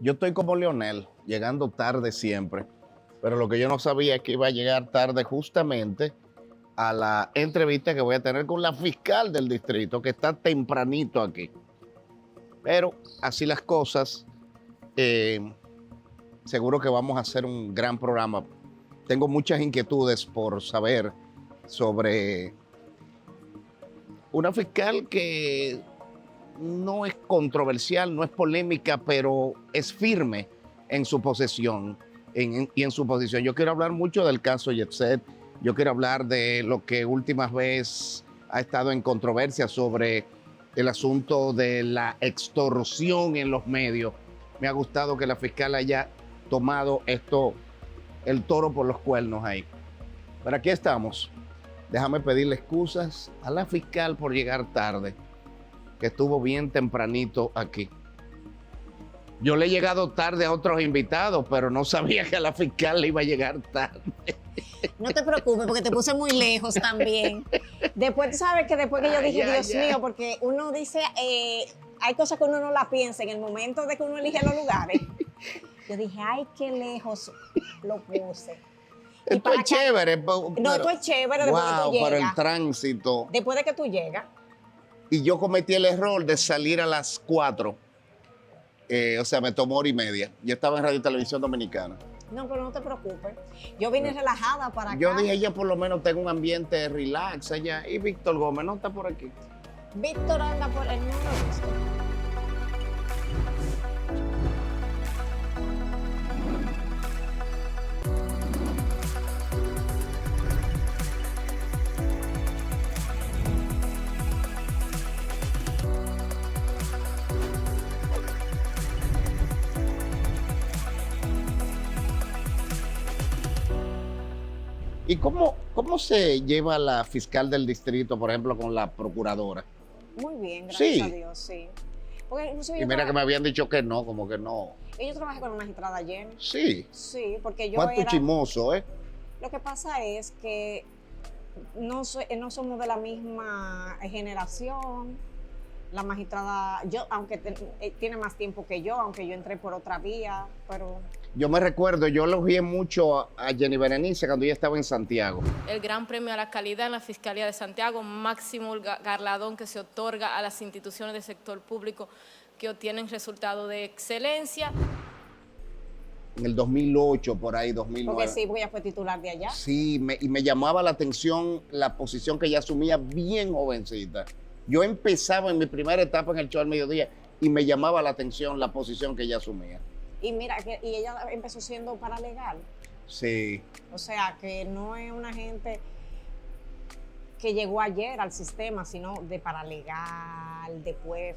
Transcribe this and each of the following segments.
Yo estoy como Leonel, llegando tarde siempre, pero lo que yo no sabía es que iba a llegar tarde justamente a la entrevista que voy a tener con la fiscal del distrito, que está tempranito aquí. Pero así las cosas, eh, seguro que vamos a hacer un gran programa. Tengo muchas inquietudes por saber sobre una fiscal que no es controversial, no es polémica, pero es firme en su posición. Y en su posición. Yo quiero hablar mucho del caso Yetset. Yo quiero hablar de lo que últimas veces ha estado en controversia sobre el asunto de la extorsión en los medios. Me ha gustado que la fiscal haya tomado el toro por los cuernos ahí. Pero aquí estamos. Déjame pedirle excusas a la fiscal por llegar tarde, que estuvo bien tempranito aquí. Yo le he llegado tarde a otros invitados, pero no sabía que a la fiscal le iba a llegar tarde. No te preocupes, porque te puse muy lejos también. Después, tú sabes que después que yo dije, Dios mío, porque uno dice, hay cosas que uno no la piensa en el momento de que uno elige los lugares. Yo dije, ay, qué lejos lo puse. Esto es chévere. No, esto es chévere después que tú llegas. Para el tránsito. Después de que tú llegas. Y yo cometí el error de salir a las 4. O sea, me tomó hora y media. Yo estaba en Radio y Televisión Dominicana. No, pero no te preocupes. Yo vine relajada para acá. Yo dije, ella por lo menos tengo un ambiente relax allá. Y Víctor Gómez no está por aquí. Víctor anda por el mundo. ¿Y cómo se lleva la fiscal del distrito, por ejemplo, con la procuradora? Muy bien, gracias a Dios, sí. Porque y mira que me habían dicho que no, como que no. Yo trabajé con la magistrada ayer. Sí. Sí, porque yo ¿Cuánto chismoso, eh? Lo que pasa es que no somos de la misma generación. La magistrada, aunque tiene más tiempo que yo, aunque yo entré por otra vía, pero... Yo me recuerdo, yo elogié mucho a Jenny Berenice cuando ella estaba en Santiago. El gran premio a la calidad en la Fiscalía de Santiago, máximo galardón que se otorga a las instituciones del sector público que obtienen resultados de excelencia. En el 2008, por ahí, 2009. Porque sí, porque ella fue titular de allá. Sí, y me llamaba la atención la posición que ella asumía bien jovencita. Yo empezaba en mi primera etapa en el show al mediodía y me llamaba la atención la posición que ella asumía. Y mira, y ella empezó siendo paralegal. Sí. O sea, que no es una gente que llegó ayer al sistema, sino de paralegal, después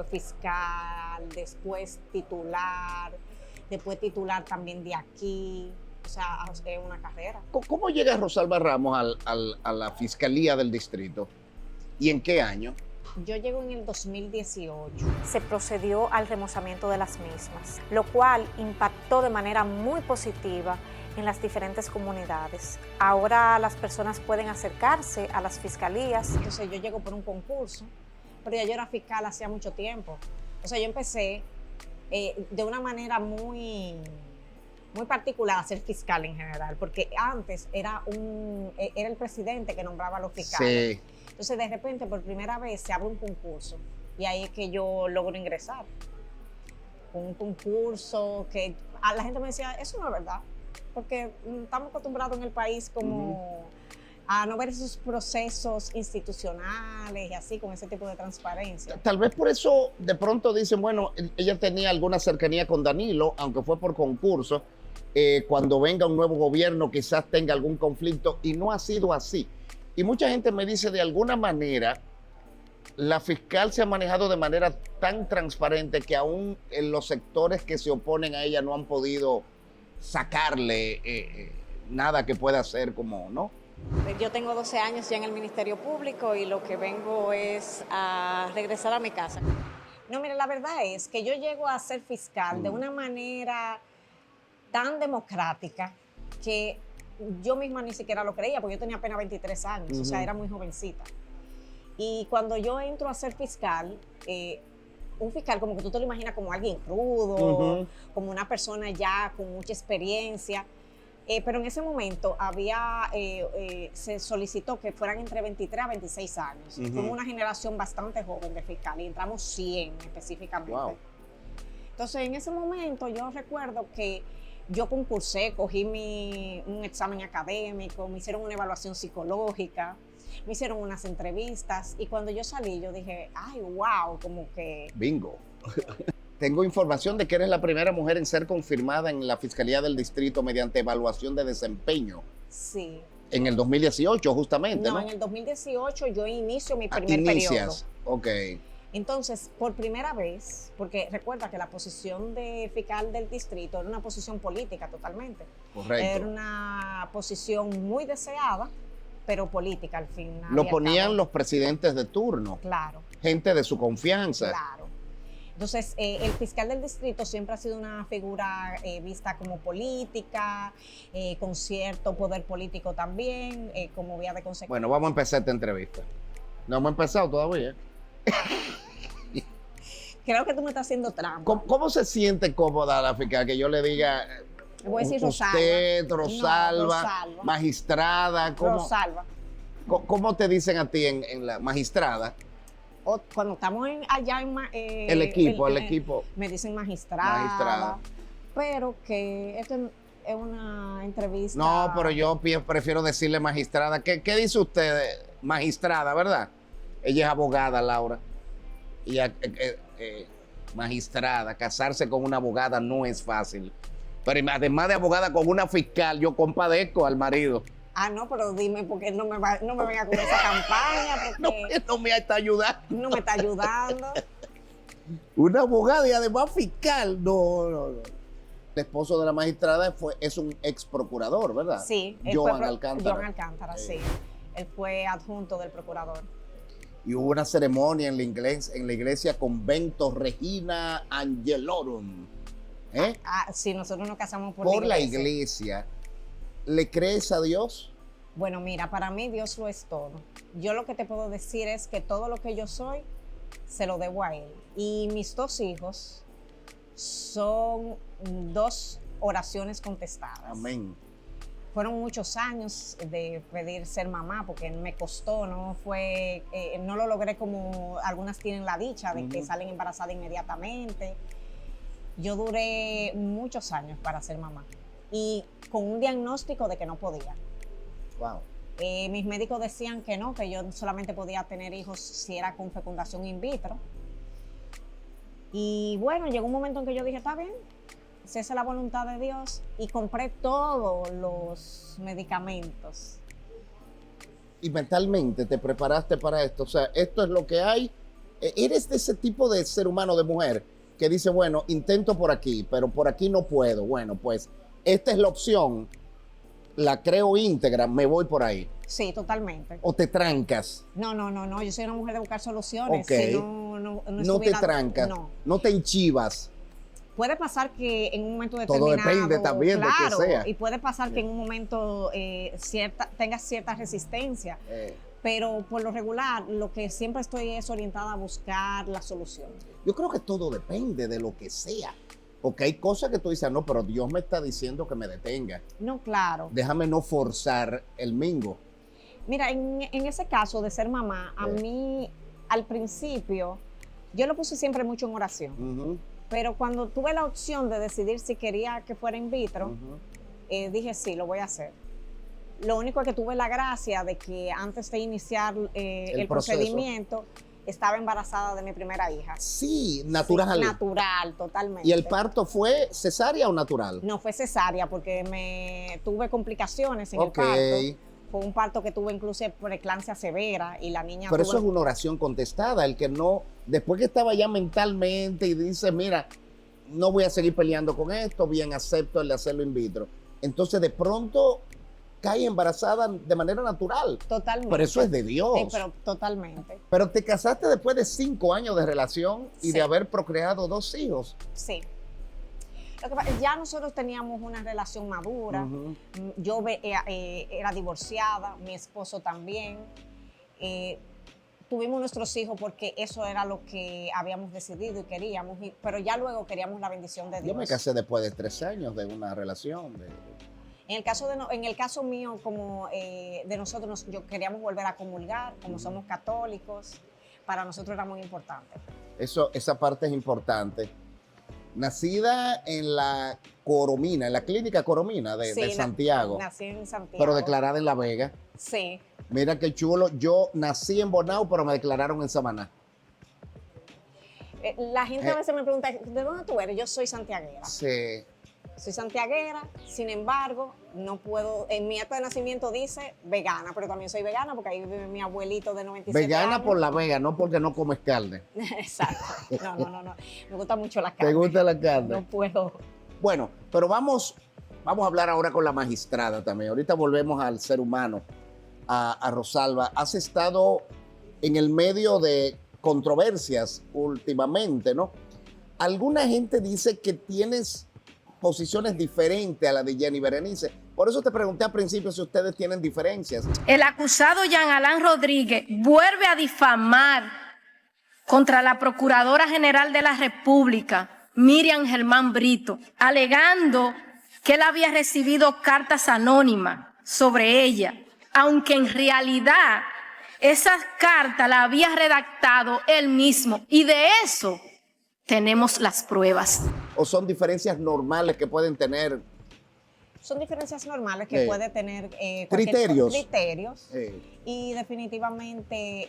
fiscal, después titular también de aquí. O sea, es una carrera. ¿Cómo llega Rosalba Ramos a la Fiscalía del Distrito? ¿Y en qué año? Yo llego en el 2018. Se procedió al remozamiento de las mismas, lo cual impactó de manera muy positiva en las diferentes comunidades. Ahora las personas pueden acercarse a las fiscalías. Entonces yo llego por un concurso, pero ya yo era fiscal hacía mucho tiempo. O sea, yo empecé de una manera muy particular a ser fiscal en general, porque antes era el presidente que nombraba a los fiscales. Sí. Entonces, de repente, por primera vez, se abre un concurso y ahí es que yo logro ingresar. Un concurso que a la gente me decía, eso no es verdad, porque estamos acostumbrados en el país como a no ver esos procesos institucionales y así, con ese tipo de transparencia. Tal vez por eso de pronto dicen, bueno, ella tenía alguna cercanía con Danilo, aunque fue por concurso. Cuando venga un nuevo gobierno quizás tenga algún conflicto, y no ha sido así. Y mucha gente me dice, de alguna manera, la fiscal se ha manejado de manera tan transparente que aún en los sectores que se oponen a ella no han podido sacarle nada que pueda hacer como, ¿no? Yo tengo 12 años ya en el Ministerio Público y lo que vengo es a regresar a mi casa. No, mire, la verdad es que yo llego a ser fiscal de una manera tan democrática que yo misma ni siquiera lo creía, porque yo tenía apenas 23 años, o sea, era muy jovencita. Y cuando yo entro a ser fiscal, un fiscal como que tú te lo imaginas como alguien crudo, como una persona ya con mucha experiencia. Pero en ese momento se solicitó que fueran entre 23 a 26 años. Fuimos una generación bastante joven de fiscal y entramos 100 específicamente. Wow. Entonces, en ese momento yo recuerdo que yo concursé, cogí un examen académico, me hicieron una evaluación psicológica, me hicieron unas entrevistas y cuando yo salí yo dije, ay, wow, como que... Bingo. Tengo información de que eres la primera mujer en ser confirmada en la Fiscalía del Distrito mediante evaluación de desempeño. Sí. En el 2018, justamente, ¿no? En el 2018 yo inicio mi primer periodo. Ok. Entonces, por primera vez, porque recuerda que la posición de fiscal del distrito era una posición política totalmente. Correcto. Era una posición muy deseada, pero política al fin. Lo ponían los presidentes de turno. Claro. Gente de su confianza. Claro. Entonces, el fiscal del distrito siempre ha sido una figura vista como política, con cierto poder político también, como vía de consecuencia. Bueno, vamos a empezar esta entrevista. No hemos empezado todavía. Creo que tú me estás haciendo trampa. ¿Cómo se siente cómoda la fiscal que yo le diga Le voy a decir usted, Rosalba, No, Rosalba. magistrada? Rosalba. ¿Cómo te dicen a ti en la magistrada? O cuando estamos allá en El equipo. me dicen magistrada, pero que esto es una entrevista. No, pero yo prefiero decirle magistrada. ¿Qué dice usted, magistrada, verdad? Ella es abogada, Laura. Y magistrada, casarse con una abogada no es fácil. Pero además de abogada con una fiscal, yo compadezco al marido. Ah, no, pero dime, porque no me venga con esa campaña, porque No me está ayudando. no me está ayudando. Una abogada y además fiscal. No. El esposo de la magistrada es un ex procurador, ¿verdad? Sí. Joan Alcántara. Joan Alcántara, sí. Él fue adjunto del procurador. Y hubo una ceremonia en la iglesia Convento Regina Angelorum. Sí, nosotros nos casamos por la iglesia. ¿Le crees a Dios? Bueno, mira, para mí Dios lo es todo. Yo lo que te puedo decir es que todo lo que yo soy, se lo debo a Él. Y mis 2 hijos son 2 oraciones contestadas. Amén. Fueron muchos años de pedir ser mamá, porque me costó, no lo logré como algunas tienen la dicha de que salen embarazadas inmediatamente. Yo duré muchos años para ser mamá y con un diagnóstico de que no podía. Wow. Mis médicos decían que no, que yo solamente podía tener hijos si era con fecundación in vitro. Y bueno, llegó un momento en que yo dije, está bien, si esa es la voluntad de Dios, y compré todos los medicamentos. Y mentalmente te preparaste para esto. O sea, esto es lo que hay. Eres de ese tipo de ser humano, de mujer, que dice, bueno, intento por aquí, pero por aquí no puedo. Bueno, pues esta es la opción, la creo íntegra, me voy por ahí. Sí, totalmente. ¿O te trancas? No, yo soy una mujer de buscar soluciones. Ok. Si no te trancas, no te enchivas. Puede pasar que en un momento Todo determinado... depende también de que sea. Y puede pasar que en un momento tengas cierta resistencia. Pero por lo regular, lo que siempre estoy es orientada a buscar la solución. Yo creo que todo depende de lo que sea. Porque hay cosas que tú dices, no, pero Dios me está diciendo que me detenga. No, claro. Déjame no forzar el mingo. Mira, en ese caso de ser mamá, a mí al principio, yo lo puse siempre mucho en oración. Pero cuando tuve la opción de decidir si quería que fuera in vitro, dije sí, lo voy a hacer. Lo único es que tuve la gracia de que antes de iniciar el procedimiento, estaba embarazada de mi primera hija. Sí, natural. Sí, natural, totalmente. ¿Y el parto fue cesárea o natural? No, fue cesárea porque tuve complicaciones en el parto. Fue un parto que tuve incluso preeclampsia severa y la niña... Pero eso es una oración contestada, el que no, después que estaba ya mentalmente y dice, mira, no voy a seguir peleando con esto, bien, acepto el de hacerlo in vitro. Entonces de pronto cae embarazada de manera natural. Totalmente. Pero eso es de Dios. Pero totalmente. Pero te casaste después de 5 años de relación y de haber procreado 2 hijos. Sí. Ya nosotros teníamos una relación madura. Yo era divorciada, mi esposo también. Tuvimos nuestros hijos porque eso era lo que habíamos decidido y queríamos, pero ya luego queríamos la bendición de Dios. Yo me casé después de 3 años de una relación. En el caso mío, como de nosotros, yo queríamos volver a comulgar, como somos católicos, para nosotros era muy importante. Esa parte es importante. Nacida en la Coromina, en la clínica Coromina de Santiago. Nací en Santiago. Pero declarada en La Vega. Sí. Mira qué chulo. Yo nací en Bonao, pero me declararon en Samaná. La gente a veces me pregunta, ¿de dónde tú eres? Yo soy santiaguera. Sí. Soy santiaguera, sin embargo, no puedo, en mi acta de nacimiento dice vegana, pero también soy vegana porque ahí vive mi abuelito de 97 Vegana años. por La Vega, no porque no comes carne. Exacto. No. Me gusta mucho la carne. ¿Te gusta la carne? No puedo. Bueno, pero vamos a hablar ahora con la magistrada también. Ahorita volvemos al ser humano, a Rosalba. Has estado en el medio de controversias últimamente, ¿no? Alguna gente dice que tienes posiciones diferentes a la de Jenny Berenice. Por eso te pregunté al principio si ustedes tienen diferencias. El acusado Jean Alain Rodríguez vuelve a difamar contra la Procuradora General de la República, Miriam Germán Brito, alegando que él había recibido cartas anónimas sobre ella, aunque en realidad esas cartas las había redactado él mismo, y de eso tenemos las pruebas. ¿O son diferencias normales que pueden tener? Son diferencias normales que puede tener criterios. Y definitivamente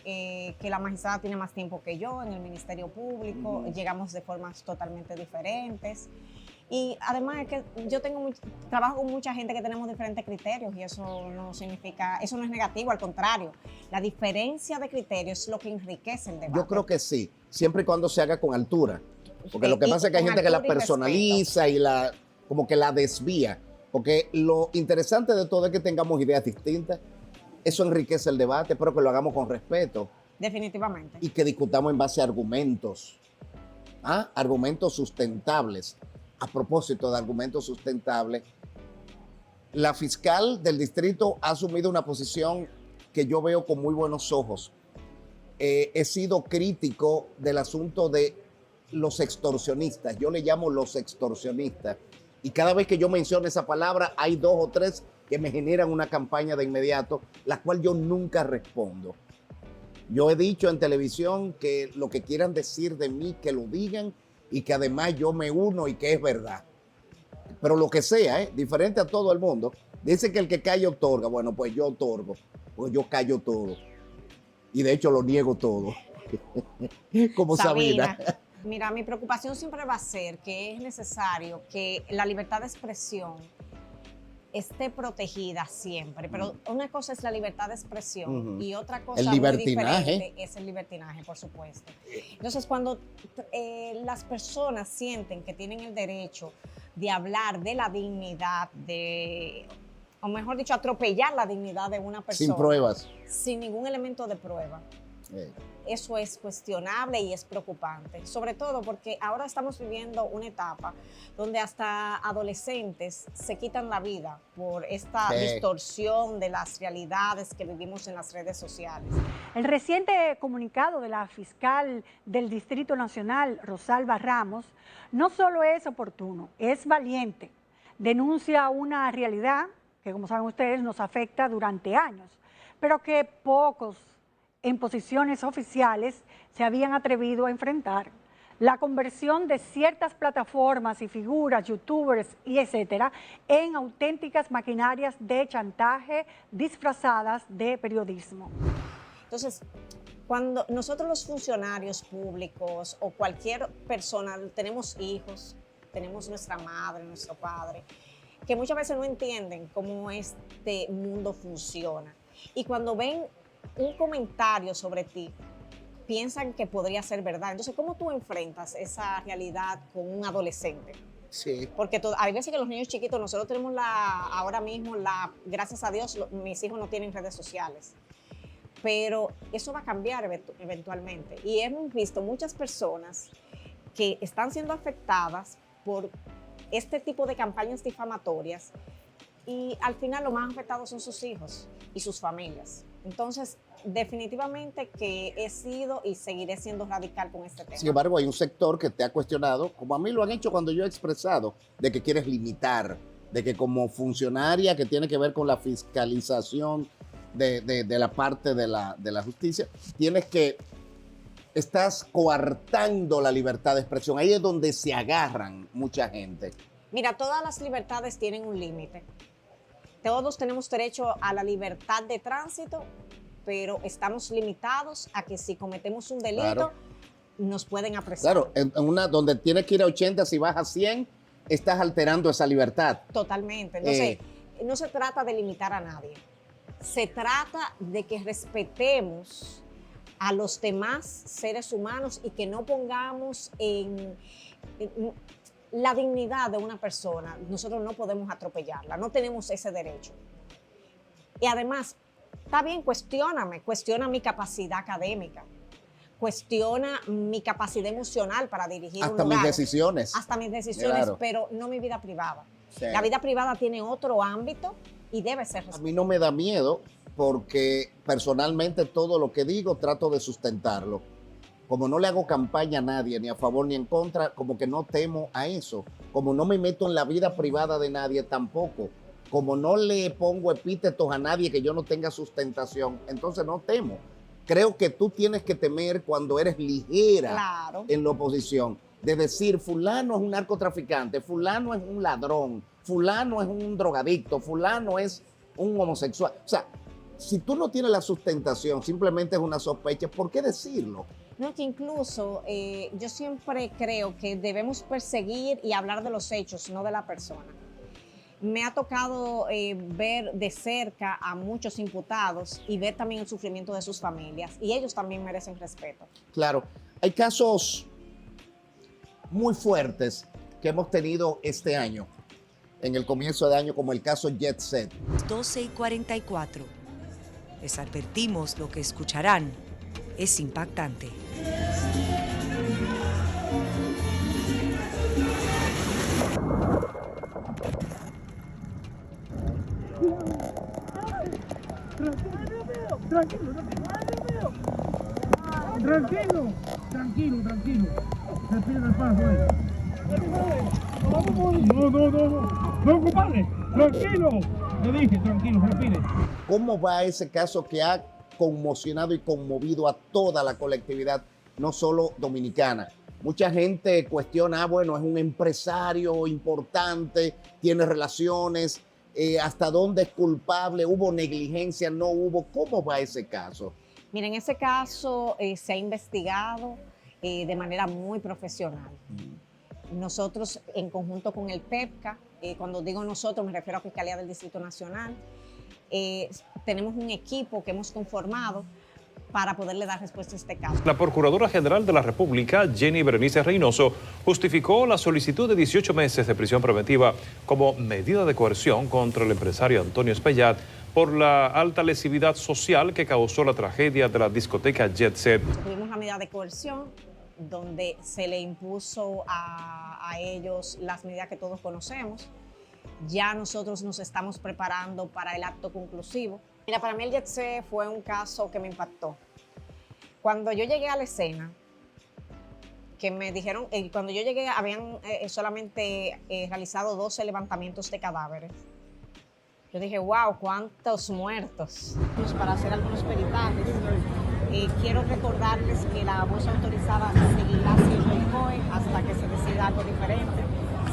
que la magistrada tiene más tiempo que yo en el Ministerio Público, llegamos de formas totalmente diferentes. Y además es que yo trabajo con mucha gente que tenemos diferentes criterios y eso no significa, eso no es negativo, al contrario. La diferencia de criterios es lo que enriquece el debate. Yo creo que sí, siempre y cuando se haga con altura. Porque lo que pasa es que hay gente que la personaliza y como que la desvía. Porque lo interesante de todo es que tengamos ideas distintas. Eso enriquece el debate, pero que lo hagamos con respeto. Definitivamente. Y que discutamos en base a argumentos. Argumentos sustentables. A propósito de argumentos sustentables, la fiscal del distrito ha asumido una posición que yo veo con muy buenos ojos. He sido crítico del asunto de los extorsionistas. Yo le llamo los extorsionistas. Y cada vez que yo menciono esa palabra, hay 2 o 3 que me generan una campaña de inmediato, la cual yo nunca respondo. Yo he dicho en televisión que lo que quieran decir de mí, que lo digan, y que además yo me uno y que es verdad. Pero lo que sea, diferente a todo el mundo. Dice que el que calla otorga. Bueno, pues yo otorgo, pues yo callo todo. Y de hecho lo niego todo. Como Sabina. Mira, mi preocupación siempre va a ser que es necesario que la libertad de expresión esté protegida siempre, pero una cosa es la libertad de expresión y otra cosa muy diferente es el libertinaje, por supuesto. Entonces, cuando las personas sienten que tienen el derecho de hablar de la dignidad, o mejor dicho, atropellar la dignidad de una persona. Sin pruebas. Sin ningún elemento de prueba. Eso es cuestionable y es preocupante, sobre todo porque ahora estamos viviendo una etapa donde hasta adolescentes se quitan la vida por esta distorsión de las realidades que vivimos en las redes sociales. El reciente comunicado de la fiscal del Distrito Nacional, Rosalba Ramos, no solo es oportuno, es valiente. Denuncia una realidad que, como saben ustedes, nos afecta durante años, pero que pocos en posiciones oficiales se habían atrevido a enfrentar. La conversión de ciertas plataformas y figuras, youtubers y etcétera, en auténticas maquinarias de chantaje disfrazadas de periodismo. Entonces, cuando nosotros los funcionarios públicos o cualquier persona, tenemos hijos, tenemos nuestra madre, nuestro padre, que muchas veces no entienden cómo este mundo funciona. Y cuando ven un comentario sobre ti, piensan que podría ser verdad. Entonces, ¿cómo tú enfrentas esa realidad con un adolescente? Sí. Porque hay veces que los niños chiquitos, nosotros tenemos ahora mismo, gracias a Dios, mis hijos no tienen redes sociales. Pero eso va a cambiar eventualmente. Y hemos visto muchas personas que están siendo afectadas por este tipo de campañas difamatorias y al final los más afectados son sus hijos y sus familias. Entonces, definitivamente que he sido y seguiré siendo radical con este tema. Sin embargo, hay un sector que te ha cuestionado, como a mí lo han hecho cuando yo he expresado, de que quieres limitar, de que como funcionaria que tiene que ver con la fiscalización de la parte de la justicia, estás coartando la libertad de expresión. Ahí es donde se agarran mucha gente. Mira, todas las libertades tienen un límite. Todos tenemos derecho a la libertad de tránsito, pero estamos limitados a que si cometemos un delito, Claro. nos pueden apresar. Claro, en una donde tienes que ir a 80, si vas a 100, estás alterando esa libertad. Totalmente. Entonces, no se trata de limitar a nadie. Se trata de que respetemos a los demás seres humanos y que no pongamos en la dignidad de una persona. Nosotros no podemos atropellarla, no tenemos ese derecho. Y además, está bien, cuestiona mi capacidad académica, cuestiona mi capacidad emocional para dirigir Hasta un mis lugar. decisiones. Hasta mis decisiones, Claro. pero no mi vida privada. Sí. La vida privada tiene otro ámbito y debe ser A respetada. mí no me da miedo porque personalmente todo lo que digo trato de sustentarlo. Como no le hago campaña a nadie, ni a favor ni en contra, como que no temo a eso. Como no me meto en la vida privada de nadie tampoco. Como no le pongo epítetos a nadie que yo no tenga sustentación, entonces no temo. Creo que tú tienes que temer cuando eres ligera Claro. en la oposición. De decir, fulano es un narcotraficante, fulano es un ladrón, fulano es un drogadicto, fulano es un homosexual. O sea, si tú no tienes la sustentación, simplemente es una sospecha, ¿por qué decirlo? No, que incluso yo siempre creo que debemos perseguir y hablar de los hechos, no de la persona. Me ha tocado ver de cerca a muchos imputados y ver también el sufrimiento de sus familias, y ellos también merecen respeto. Claro, hay casos muy fuertes que hemos tenido este año, en el comienzo de año, como el caso Jet Set. 12:44. Les advertimos, lo que escucharán es impactante. Tranquilo. Respira despacio. No, compadre. Tranquilo. Le dije, tranquilo, respire. ¿Cómo va ese caso que ha conmocionado y conmovido a toda la colectividad, no solo dominicana? Mucha gente cuestiona, bueno, es un empresario importante, tiene relaciones, ¿hasta dónde es culpable? ¿Hubo negligencia? ¿No hubo? ¿Cómo va ese caso? Miren, ese caso se ha investigado de manera muy profesional. Nosotros, en conjunto con el PEPCA, cuando digo nosotros me refiero a Fiscalía del Distrito Nacional, tenemos un equipo que hemos conformado para poderle dar respuesta a este caso. La Procuradora General de la República, Jenny Berenice Reynoso, justificó la solicitud de 18 meses de prisión preventiva como medida de coerción contra el empresario Antonio Espaillat por la alta lesividad social que causó la tragedia de la discoteca Jet Set. Tuvimos una medida de coerción donde se le impuso a ellos las medidas que todos conocemos. Ya nosotros nos estamos preparando para el acto conclusivo. Mira, para mí el Jet Set fue un caso que me impactó. Cuando yo llegué a la escena, que me dijeron, cuando yo llegué habían solamente realizado 12 levantamientos de cadáveres. Yo dije, wow, cuántos muertos. Pues para hacer algunos peritajes, quiero recordarles que la voz autorizada seguirá siendo el COE hasta que se decida algo diferente.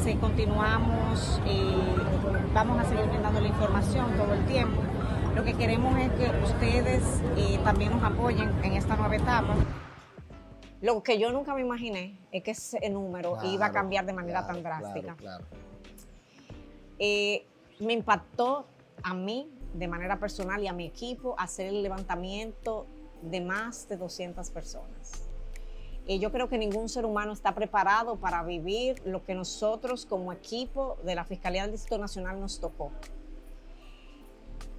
Si continuamos, vamos a seguir brindando la información todo el tiempo. Lo que queremos es que ustedes también nos apoyen en esta nueva etapa. Lo que yo nunca me imaginé es que ese número iba a cambiar de manera tan drástica. Claro. Me impactó a mí de manera personal y a mi equipo hacer el levantamiento de más de 200 personas. Yo creo que ningún ser humano está preparado para vivir lo que nosotros como equipo de la Fiscalía del Distrito Nacional nos tocó.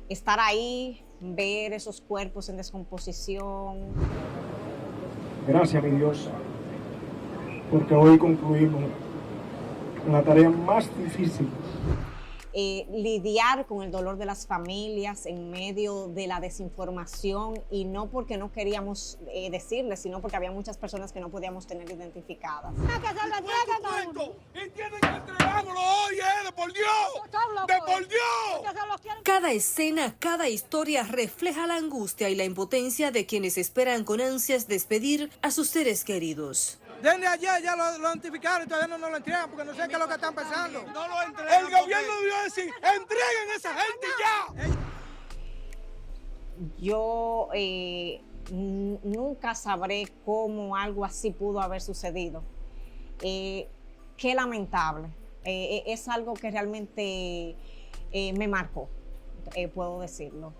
Estar ahí, ver esos cuerpos en descomposición. Gracias, mi Dios, porque hoy concluimos la tarea más difícil. Lidiar con el dolor de las familias en medio de la desinformación, y no porque no queríamos decirles, sino porque había muchas personas que no podíamos tener identificadas. Y tienen que entregárnoslo hoy, de por Dios, de por Dios. Cada escena, cada historia refleja la angustia y la impotencia de quienes esperan con ansias despedir a sus seres queridos. Desde ayer ya lo identificaron y todavía no nos lo entregan porque no sé qué es lo que están pensando. No lo entregan. El gobierno debió decir, entreguen a esa gente ya. Yo nunca sabré cómo algo así pudo haber sucedido. Qué lamentable. Es algo que realmente me marcó, puedo decirlo.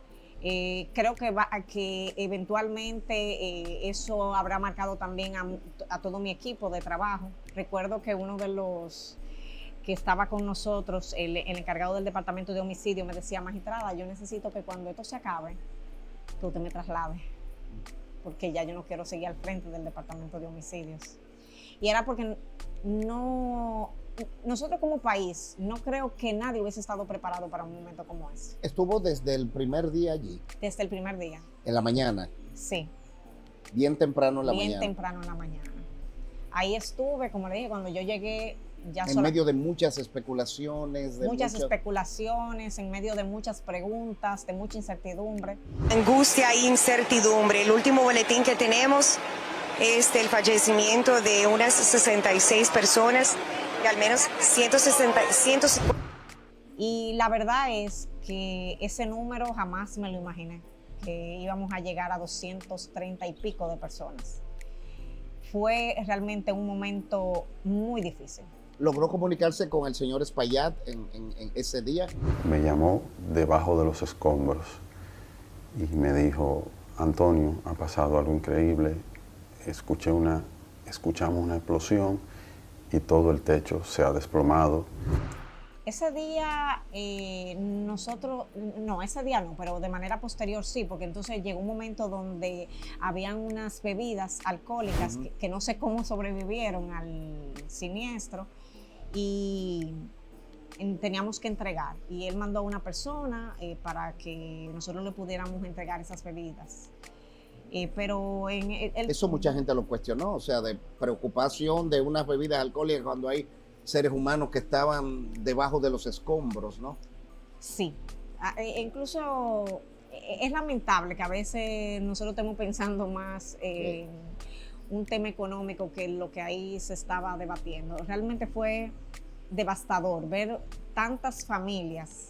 Creo que eventualmente eso habrá marcado también a todo mi equipo de trabajo. Recuerdo que uno de los que estaba con nosotros, el encargado del departamento de homicidio, me decía: magistrada, yo necesito que cuando esto se acabe, que usted me traslade, porque ya yo no quiero seguir al frente del departamento de homicidios. Y era porque nosotros como país, no creo que nadie hubiese estado preparado para un momento como ese. ¿Estuvo desde el primer día allí? Desde el primer día. ¿En la mañana? Sí. Bien temprano en la mañana. Bien temprano en la mañana. Ahí estuve, como le dije, cuando yo llegué ya en medio de muchas especulaciones. Especulaciones, en medio de muchas preguntas, de mucha incertidumbre. Angustia e incertidumbre. El último boletín que tenemos es del fallecimiento de unas 66 personas, de al menos 150. Y la verdad es que ese número jamás me lo imaginé, que íbamos a llegar a 230 y pico de personas. Fue realmente un momento muy difícil. ¿Logró comunicarse con el señor Espaillat en ese día? Me llamó debajo de los escombros y me dijo: Antonio, ha pasado algo increíble. Escuchamos una explosión y todo el techo se ha desplomado. Ese día ese día no, pero de manera posterior sí, porque entonces llegó un momento donde habían unas bebidas alcohólicas que no sé cómo sobrevivieron al siniestro, y teníamos que entregar. Y él mandó a una persona para que nosotros le pudiéramos entregar esas bebidas. Pero eso mucha gente lo cuestionó, o sea, de preocupación de unas bebidas alcohólicas cuando hay seres humanos que estaban debajo de los escombros, ¿no? Sí, incluso es lamentable que a veces nosotros estemos pensando más en un tema económico que lo que ahí se estaba debatiendo. Realmente fue devastador ver tantas familias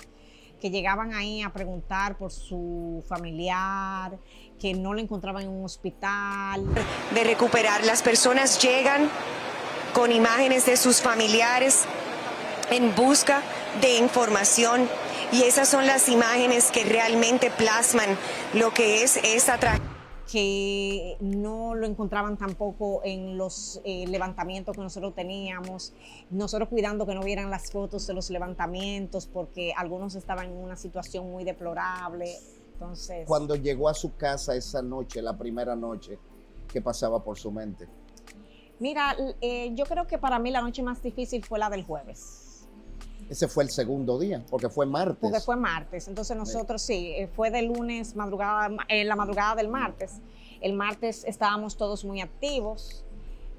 que llegaban ahí a preguntar por su familiar, que no lo encontraban en un hospital. De recuperar, las personas llegan con imágenes de sus familiares en busca de información, y esas son las imágenes que realmente plasman lo que es esa tragedia. Que no lo encontraban tampoco en los levantamientos que nosotros teníamos, nosotros cuidando que no vieran las fotos de los levantamientos porque algunos estaban en una situación muy deplorable. Entonces, cuando llegó a su casa esa noche, la primera noche, ¿qué pasaba por su mente? Mira, yo creo que para mí la noche más difícil fue la del jueves. Ese fue el segundo día, porque fue martes. Porque fue martes, entonces nosotros fue de lunes, la madrugada del martes. El martes estábamos todos muy activos.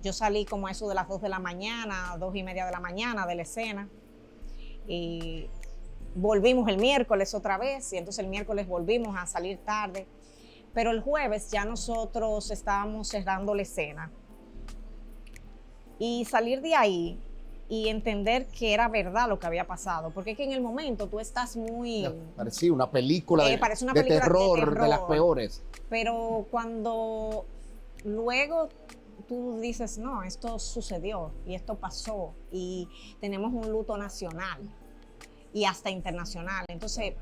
Yo salí como a eso de las 2 de la mañana, 2:30 de la mañana de la escena. Y volvimos el miércoles otra vez, y entonces el miércoles volvimos a salir tarde. Pero el jueves ya nosotros estábamos cerrando la escena. Y salir de ahí y entender que era verdad lo que había pasado, porque es que en el momento tú estás muy... Parecía una película de terror, de las peores. Pero cuando luego tú dices, no, esto sucedió y esto pasó y tenemos un luto nacional y hasta internacional. Entonces,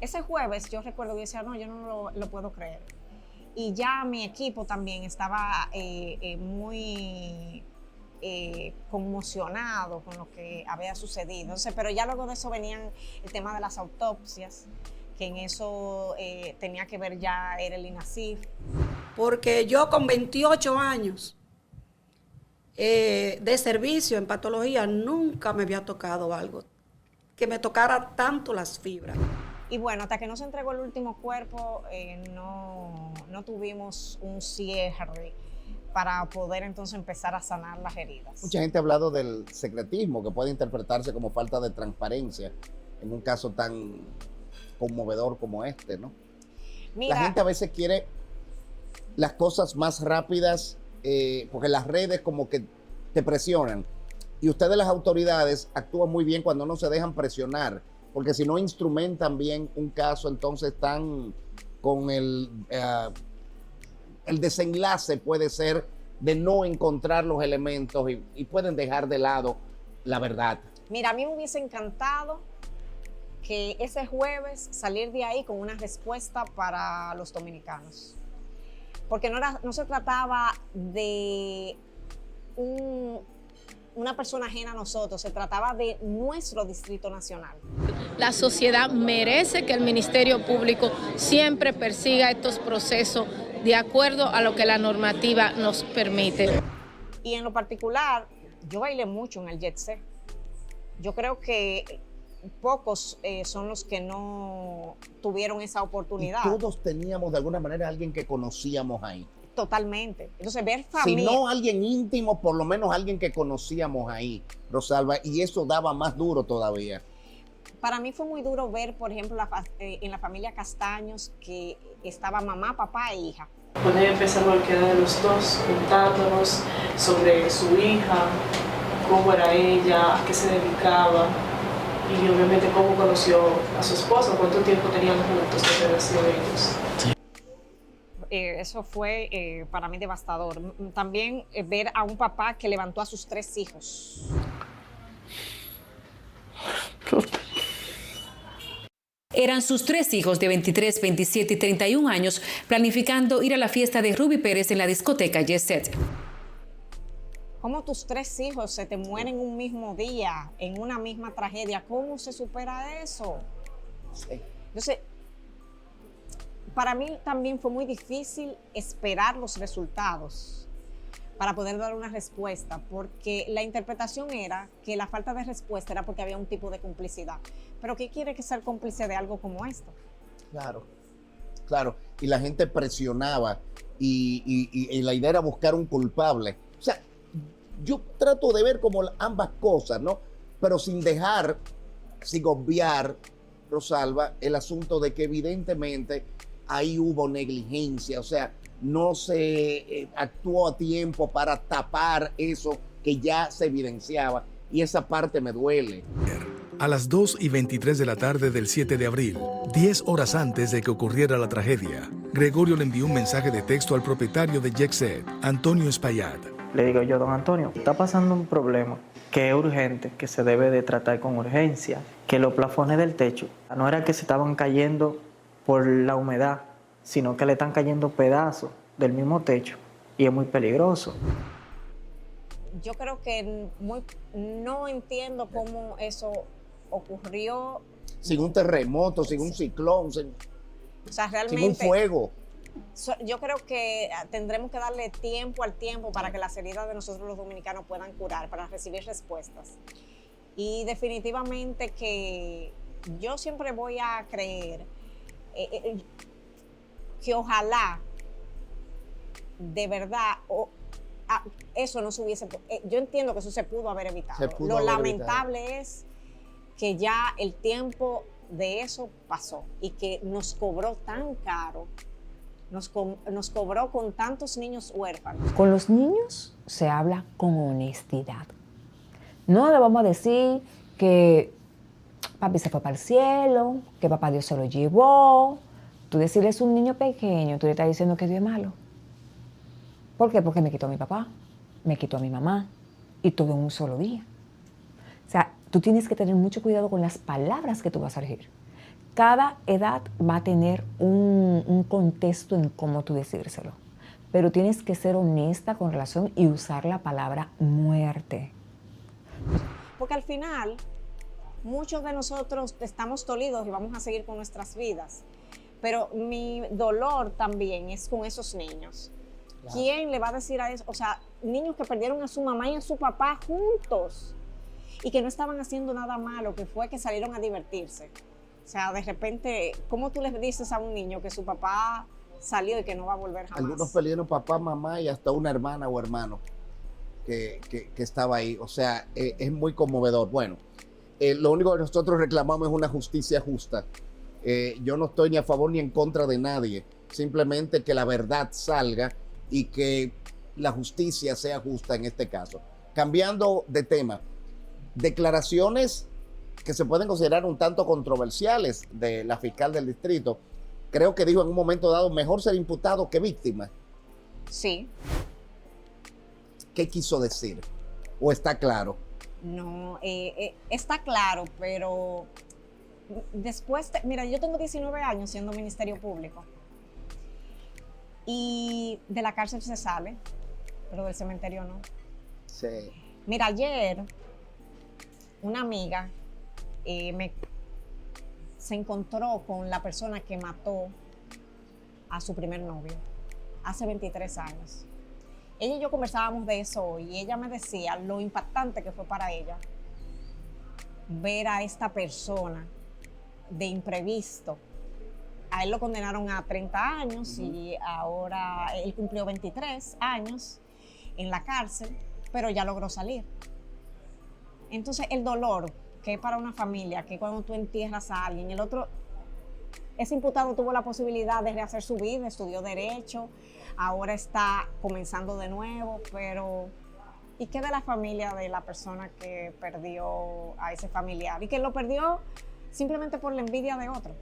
ese jueves yo recuerdo que decía, no, yo no lo puedo creer. Y ya mi equipo también estaba muy... conmocionado con lo que había sucedido. Entonces, pero ya luego de eso venían el tema de las autopsias, que en eso tenía que ver ya era el INASIF. Porque yo con 28 años de servicio en patología, nunca me había tocado algo que me tocara tanto las fibras. Y bueno, hasta que no se entregó el último cuerpo, no tuvimos un cierre para poder entonces empezar a sanar las heridas. Mucha gente ha hablado del secretismo, que puede interpretarse como falta de transparencia en un caso tan conmovedor como este, ¿no? Mira, la gente a veces quiere las cosas más rápidas, porque las redes como que te presionan. Y ustedes, las autoridades, actúan muy bien cuando no se dejan presionar, porque si no instrumentan bien un caso, entonces están con el desenlace puede ser de no encontrar los elementos y pueden dejar de lado la verdad. Mira, a mí me hubiese encantado que ese jueves salir de ahí con una respuesta para los dominicanos. Porque no se trataba de una persona ajena a nosotros, se trataba de nuestro Distrito Nacional. La sociedad merece que el Ministerio Público siempre persiga estos procesos de acuerdo a lo que la normativa nos permite. Y en lo particular, yo bailé mucho en el Jet Set. Yo creo que pocos son los que no tuvieron esa oportunidad. Y todos teníamos de alguna manera a alguien que conocíamos ahí. Totalmente. Entonces, ver familia... Si no alguien íntimo, por lo menos alguien que conocíamos ahí, Rosalba, y eso daba más duro todavía. Para mí fue muy duro ver, por ejemplo, en la familia Castaños, que estaba mamá, papá e hija. Cuando ella empezó a quedar de los dos, contándonos sobre su hija, cómo era ella, a qué se dedicaba, y obviamente cómo conoció a su esposo, cuánto tiempo tenían juntos desde que nació ellos. Eso fue para mí devastador. También ver a un papá que levantó a sus 3 hijos. Eran sus 3 hijos de 23, 27 y 31 años planificando ir a la fiesta de Ruby Pérez en la discoteca Jet Set. ¿Cómo tus 3 hijos se te mueren un mismo día, en una misma tragedia? ¿Cómo se supera eso? Sí. Entonces, para mí también fue muy difícil esperar los resultados para poder dar una respuesta, porque la interpretación era que la falta de respuesta era porque había un tipo de complicidad. Pero ¿qué quiere que ser cómplice de algo como esto? Claro, claro. Y la gente presionaba y la idea era buscar un culpable. O sea, yo trato de ver como ambas cosas, ¿no? Pero sin obviar, Rosalba, el asunto de que evidentemente ahí hubo negligencia, o sea, no se actuó a tiempo para tapar eso que ya se evidenciaba, y esa parte me duele. A las 2:23 de la tarde del 7 de abril, 10 horas antes de que ocurriera la tragedia, Gregorio le envió un mensaje de texto al propietario de Jet Set, Antonio Espaillat. Le digo yo, don Antonio, está pasando un problema que es urgente, que se debe de tratar con urgencia, que los plafones del techo no era que se estaban cayendo por la humedad, sino que le están cayendo pedazos del mismo techo y es muy peligroso. Yo creo que no entiendo cómo eso ocurrió. Sin un terremoto, sin un ciclón, o sea, realmente, sin un fuego. Yo creo que tendremos que darle tiempo al tiempo para que las heridas de nosotros los dominicanos puedan curar, para recibir respuestas. Y definitivamente que yo siempre voy a creer que ojalá de verdad eso no se hubiese... yo entiendo que eso se pudo haber evitado. Lo lamentable es que ya el tiempo de eso pasó y que nos cobró tan caro, nos cobró con tantos niños huérfanos. Con los niños se habla con honestidad. No le vamos a decir que papi se fue para el cielo, que papá Dios se lo llevó. Tú decirle es un niño pequeño, tú le estás diciendo que Dios es malo. ¿Por qué? Porque me quitó a mi papá, me quitó a mi mamá y todo en un solo día. O sea, tú tienes que tener mucho cuidado con las palabras que tú vas a elegir. Cada edad va a tener un contexto en cómo tú decírselo. Pero tienes que ser honesta con relación y usar la palabra muerte. Porque al final, muchos de nosotros estamos dolidos y vamos a seguir con nuestras vidas. Pero mi dolor también es con esos niños. Claro. ¿Quién le va a decir a eso? O sea, niños que perdieron a su mamá y a su papá juntos y que no estaban haciendo nada malo, que fue que salieron a divertirse. O sea, de repente, ¿cómo tú le dices a un niño que su papá salió y que no va a volver jamás? Algunos perdieron papá, mamá y hasta una hermana o hermano que estaba ahí. O sea, es muy conmovedor. Bueno, lo único que nosotros reclamamos es una justicia justa. Yo no estoy ni a favor ni en contra de nadie. Simplemente que la verdad salga y que la justicia sea justa en este caso. Cambiando de tema, declaraciones que se pueden considerar un tanto controversiales de la fiscal del distrito. Creo que dijo en un momento dado, mejor ser imputado que víctima. Sí. ¿Qué quiso decir? ¿O está claro? No, está claro, pero después, mira, yo tengo 19 años siendo Ministerio Público y de la cárcel se sale, pero del cementerio no. Sí. Mira, ayer una amiga se encontró con la persona que mató a su primer novio hace 23 años. Ella y yo conversábamos de eso hoy y ella me decía lo impactante que fue para ella ver a esta persona de imprevisto. A él lo condenaron a 30 años y ahora él cumplió 23 años en la cárcel, pero ya logró salir. Entonces el dolor que es para una familia, que cuando tú entierras a alguien, ese imputado tuvo la posibilidad de rehacer su vida, estudió Derecho, ahora está comenzando de nuevo, pero ¿y qué de la familia de la persona que perdió a ese familiar? Y que lo perdió simplemente por la envidia de otro.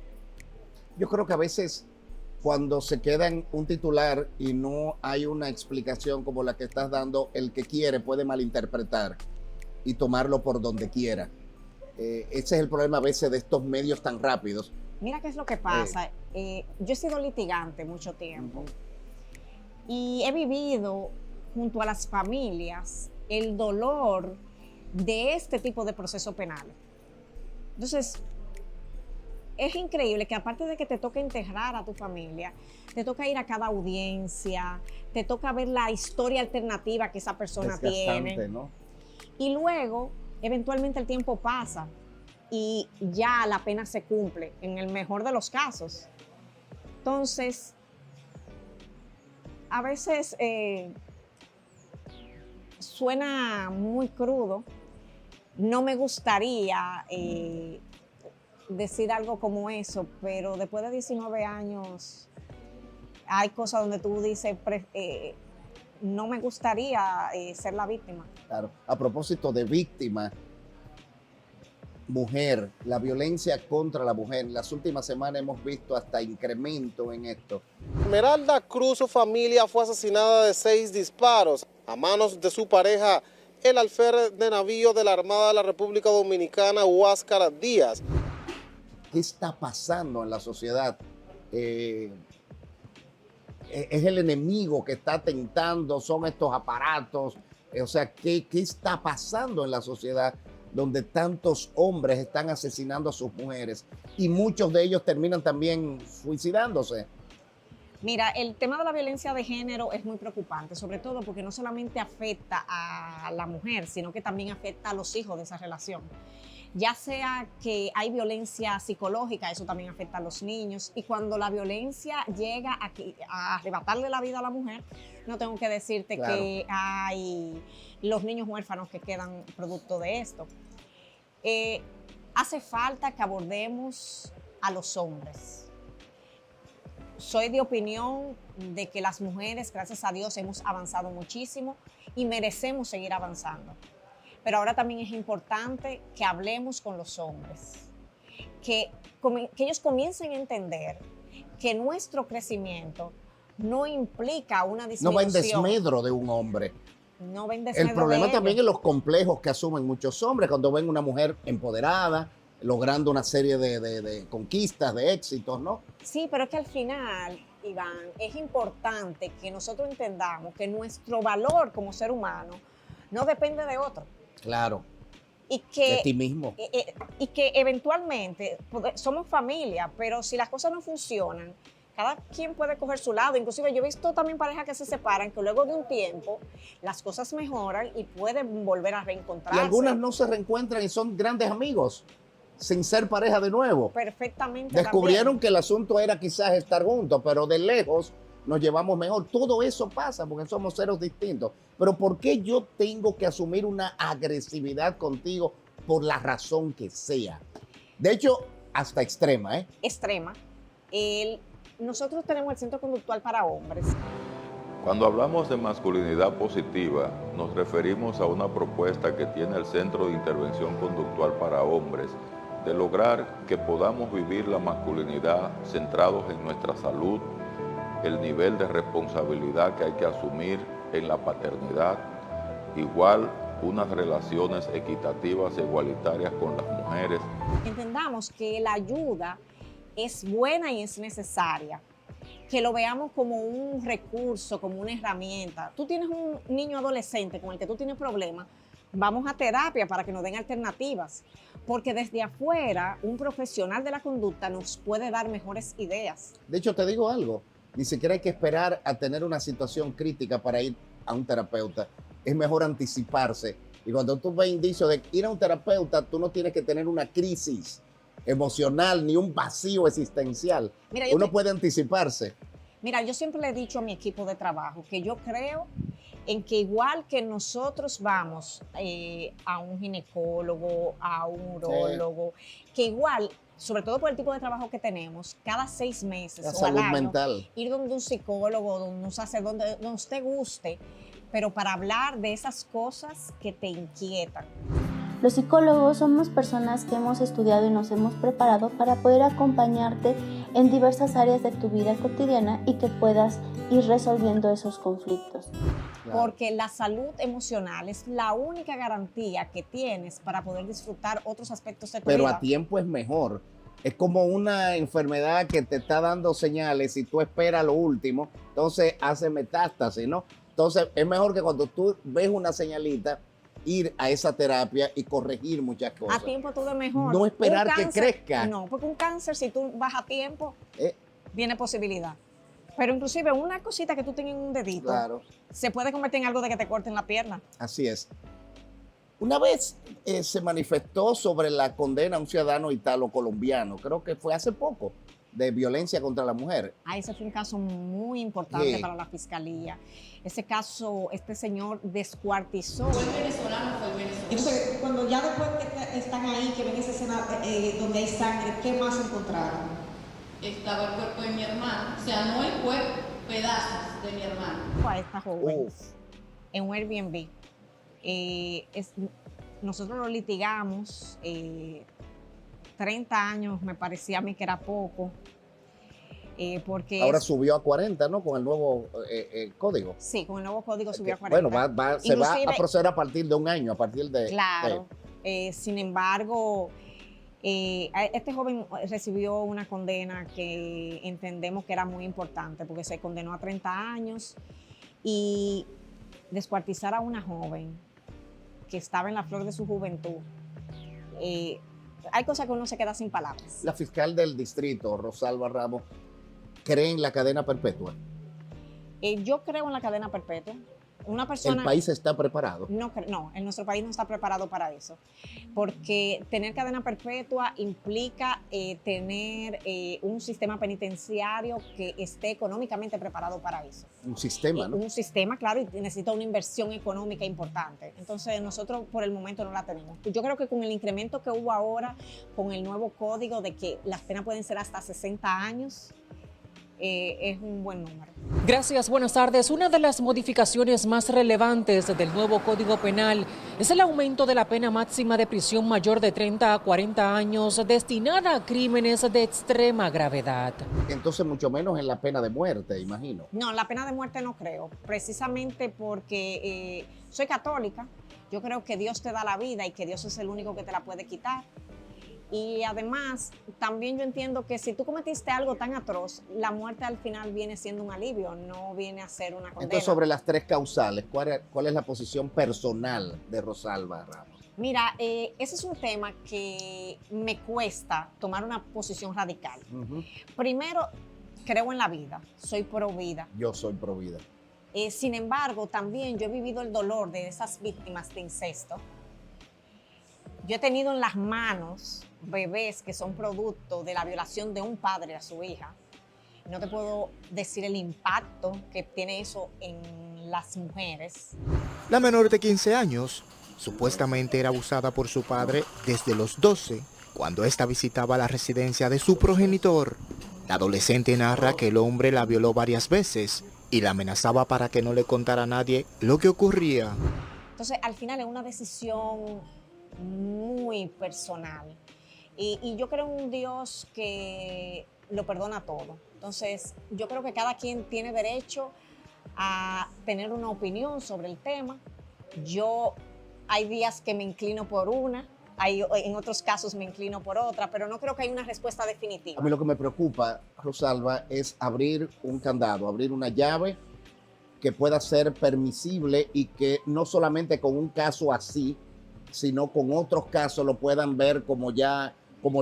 Yo creo que a veces cuando se queda en un titular y no hay una explicación como la que estás dando, el que quiere puede malinterpretar y tomarlo por donde quiera. Ese es el problema a veces de estos medios tan rápidos. Mira qué es lo que pasa. Yo he sido litigante mucho tiempo y he vivido junto a las familias el dolor de este tipo de procesos penales. Entonces, es increíble que aparte de que te toca enterrar a tu familia, te toca ir a cada audiencia, te toca ver la historia alternativa que esa persona tiene. ¿No? Y luego, eventualmente el tiempo pasa y ya la pena se cumple, en el mejor de los casos. Entonces, a veces suena muy crudo. No me gustaría decir algo como eso, pero después de 19 años hay cosas donde tú dices, no me gustaría ser la víctima. Claro. A propósito de víctima, mujer, la violencia contra la mujer, en las últimas semanas hemos visto hasta incremento en esto. Esmeralda Cruz, su familia, fue asesinada de 6 disparos a manos de su pareja, el alférez de navío de la Armada de la República Dominicana, Huáscar Díaz. ¿Qué está pasando en la sociedad? Es el enemigo que está tentando, son estos aparatos. O sea, ¿qué está pasando en la sociedad donde tantos hombres están asesinando a sus mujeres y muchos de ellos terminan también suicidándose? Mira, el tema de la violencia de género es muy preocupante, sobre todo porque no solamente afecta a la mujer, sino que también afecta a los hijos de esa relación. Ya sea que hay violencia psicológica, eso también afecta a los niños. Y cuando la violencia llega a arrebatarle la vida a la mujer, no tengo que decirte claro, que hay los niños huérfanos que quedan producto de esto. Hace falta que abordemos a los hombres. Soy de opinión de que las mujeres, gracias a Dios, hemos avanzado muchísimo y merecemos seguir avanzando. Pero ahora también es importante que hablemos con los hombres, que ellos comiencen a entender que nuestro crecimiento no implica una disminución. No va en desmedro de un hombre. No va en desmedro. El problema también es los complejos que asumen muchos hombres cuando ven una mujer empoderada, logrando una serie de conquistas, de éxitos, ¿no? Sí, pero es que al final, Iván, es importante que nosotros entendamos que nuestro valor como ser humano no depende de otro. Claro. Y que, de ti mismo. Y que eventualmente somos familia, pero si las cosas no funcionan, Cada quien puede coger su lado. Inclusive yo he visto también parejas que se separan, que luego de un tiempo las cosas mejoran y pueden volver a reencontrarse. Y algunas no se reencuentran y son grandes amigos, sin ser pareja de nuevo. Perfectamente. Descubrieron también. que el asunto era quizás estar juntos, pero de lejos nos llevamos mejor. Todo eso pasa porque somos seres distintos. Pero ¿por qué yo tengo que asumir una agresividad contigo por la razón que sea? De hecho, hasta extrema, ¿eh? Extrema. Nosotros tenemos el Centro Conductual para Hombres. Cuando hablamos de masculinidad positiva, nos referimos a una propuesta que tiene el Centro de Intervención Conductual para Hombres, de lograr que podamos vivir la masculinidad centrados en nuestra salud, el nivel de responsabilidad que hay que asumir en la paternidad, igual unas relaciones equitativas e igualitarias con las mujeres. Entendamos que la ayuda es buena y es necesaria, que lo veamos como un recurso, como una herramienta. Tú tienes un niño adolescente con el que tú tienes problemas, vamos a terapia para que nos den alternativas, porque desde afuera un profesional de la conducta nos puede dar mejores ideas. De hecho, te digo algo, ni siquiera hay que esperar a tener una situación crítica para ir a un terapeuta. Es mejor anticiparse. Y cuando tú ves indicios de ir a un terapeuta, tú no tienes que tener una crisis emocional ni un vacío existencial. Mira, uno puede anticiparse. Mira, yo siempre le he dicho a mi equipo de trabajo que yo creo en que igual que nosotros vamos a un ginecólogo, a un urólogo, que igual, sobre todo por el tipo de trabajo que tenemos, cada 6 meses La o al salud año, mental. ir donde un psicólogo, donde un sacerdote, donde usted guste, pero para hablar de esas cosas que te inquietan. Los psicólogos somos personas que hemos estudiado y nos hemos preparado para poder acompañarte en diversas áreas de tu vida cotidiana y que puedas ir resolviendo esos conflictos. Porque la salud emocional es la única garantía que tienes para poder disfrutar otros aspectos de tu Pero vida. a tiempo es mejor. Es como una enfermedad que te está dando señales y tú esperas lo último, entonces hace metástasis, ¿no? Entonces es mejor que cuando tú ves una señalita, ir a esa terapia y corregir muchas cosas. A tiempo todo es mejor. No esperar Un que cáncer, crezca. No, porque un cáncer, si tú vas a tiempo, tiene posibilidad. Pero inclusive una cosita que tú tengas en un dedito, Claro. se puede convertir en algo de que te corten la pierna. Así es. Una vez se manifestó sobre la condena a un ciudadano italo-colombiano, creo que fue hace poco, de violencia contra la mujer. Ese fue un caso muy importante Sí. para la fiscalía. Ese caso, este señor descuartizó. Fue el venezolano. Entonces, cuando ya después que están ahí, que ven esa escena donde hay sangre, ¿qué más encontraron? Estaba el cuerpo de mi hermano. O sea, no el cuerpo, pedazos de mi hermano. A esta joven en un Airbnb. Nosotros lo litigamos, 30 años me parecía a mí que era poco, porque... Ahora subió a 40, ¿no? Con el nuevo código. Sí, con el nuevo código subió a 40. Bueno, se va a proceder a partir de un año, a partir de... Claro. Sin embargo, este joven recibió una condena que entendemos que era muy importante, porque se condenó a 30 años y descuartizar a una joven que estaba en la flor de su juventud. Hay cosas que uno se queda sin palabras. La fiscal del distrito, Rosalba Ramos, cree en la cadena perpetua. Yo creo en la cadena perpetua. Una persona... ¿El país está preparado? No, en nuestro país no está preparado para eso, porque tener cadena perpetua implica tener un sistema penitenciario que esté económicamente preparado para eso. Un sistema, ¿no? Un sistema, claro, y necesita una inversión económica importante. Entonces, nosotros por el momento no la tenemos. Yo creo que con el incremento que hubo ahora, con el nuevo código de que las penas pueden ser hasta 60 años, es un buen número. Gracias, buenas tardes. Una de las modificaciones más relevantes del nuevo Código Penal es el aumento de la pena máxima de prisión mayor de 30 a 40 años destinada a crímenes de extrema gravedad. Entonces, mucho menos en la pena de muerte, imagino. No, la pena de muerte no creo, precisamente porque soy católica. Yo creo que Dios te da la vida y que Dios es el único que te la puede quitar. Y además, también yo entiendo que si tú cometiste algo tan atroz, la muerte al final viene siendo un alivio, no viene a ser una condena. Entonces, sobre las 3 causales, ¿cuál es la posición personal de Rosalba Ramos? Mira, ese es un tema que me cuesta tomar una posición radical. Primero, creo en la vida, soy pro vida. Yo soy pro vida. Sin embargo, también yo he vivido el dolor de esas víctimas de incesto. Yo he tenido en las manos bebés que son producto de la violación de un padre a su hija. No te puedo decir el impacto que tiene eso en las mujeres. La menor de 15 años supuestamente era abusada por su padre desde los 12, cuando ésta visitaba la residencia de su progenitor. La adolescente narra que el hombre la violó varias veces y la amenazaba para que no le contara a nadie lo que ocurría. Entonces, al final es una decisión muy personal. Y yo creo en un Dios que lo perdona todo. Entonces, yo creo que cada quien tiene derecho a tener una opinión sobre el tema. Hay días que me inclino por una, en otros casos me inclino por otra, pero no creo que haya una respuesta definitiva. A mí lo que me preocupa, Rosalba, es abrir un candado, abrir una llave que pueda ser permisible y que no solamente con un caso así, sino con otros casos lo puedan ver como